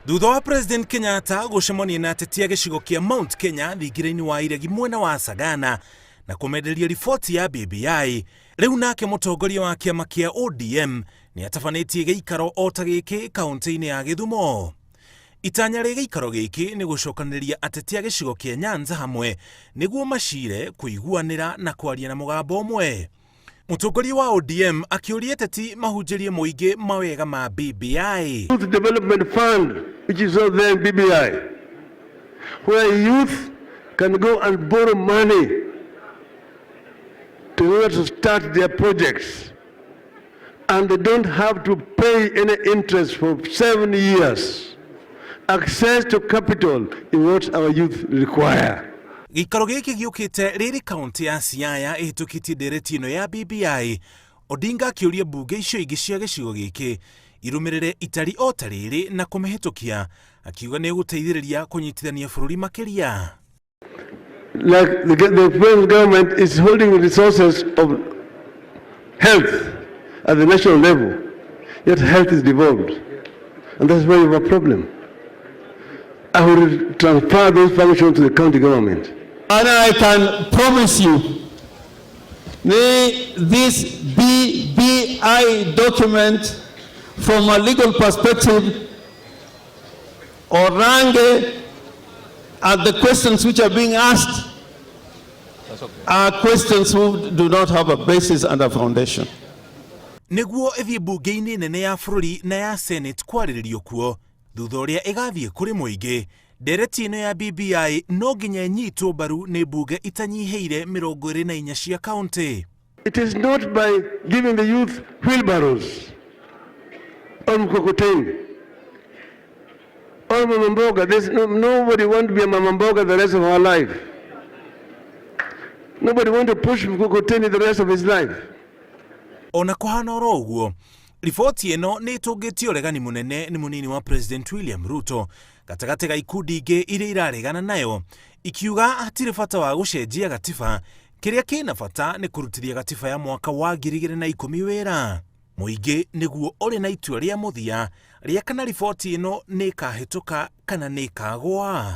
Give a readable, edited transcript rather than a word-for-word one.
Thutha wa President Kenyatta gũcemania na ateti a gĩcigo kĩa Mount Kenya thingira-inĩ wa iregi mwena wa Sagana na kũmenderia riboti ya BBI, rĩu nake mũtongoria wa kĩama kĩa ODM nĩ atabanĩtie gĩikaro o ta gĩkĩ kaunti-inĩ ya Gĩthumo. Itanya rĩa gĩikaro gĩkĩ nĩ gũcokanĩrĩria ateti a gĩcigo kĩa Nyanza hamwe nĩguo macire, kũiguanĩra na kwaria na mũgambo ũmwe. Mũtongoria wa ODM akĩũria ateti mahunjĩrie mũingĩ mawega ma BBI. Youth Development Fund, which is not there in BBI, where youth can go and borrow money in order to start their projects, and they don't have to pay any interest for 7 years. Access to capital is what our youth require. Gĩikaro gĩkĩ gĩũkĩte rĩrĩ kaunti ya Siaya ĩhĩtũkĩtie ndereti ĩno ya BBI. Odinga akĩũria mbunge icio ingĩ cia gĩcigo gĩkĩ irũmĩrĩre itari o ta rĩrĩ na kũmĩhĩtũkia, akiuga nĩ gũteithĩrĩria kũnyitithania bũrũri makĩria. Like the present government is holding resources of health at the national level, yet health is devolved, and that's why we have a problem. I will transfer those functions to the county government. And I can promise you, this BBI document, from a legal perspective, Orange, and the questions which are being asked are questions who do not have a basis and a foundation. Nĩguo ĩthiĩ mbunge-inĩ nene ya bũrũri na ya Senate kwarĩrĩrio kuo, thutha ũrĩa ĩgathiĩ kũrĩ mũingĩ, ndereti ĩno ya BBI no nginya ĩnyitwo mbaru nĩ mbunge itanyihĩire 24 cia kaunti. It is not by giving the youth wheelbarrows or mkokoteni or mama mboga. Nobody want to be a mama mboga the rest of our life. Nobody want to push mkokoteni the rest of his life. Ona kũhana oro ũguo, riboti ĩno nĩ ĩtũngĩtie ũregani mũnene nĩ mũnini wa President William Ruto gatagatĩ ga ikundi ingĩ iria iraregana nayo, ikiuga hatirĩ bata wa gũcenjia gatiba, kĩrĩa kĩna bata nĩ kũrutithia gatiba ya mwaka wa 2010 wĩra. Mũingĩ nĩguo ũrĩ na itua rĩa mũthia rĩa kana riboti ĩno nĩ ĩkahĩtũka kana nĩ ĩkagũa.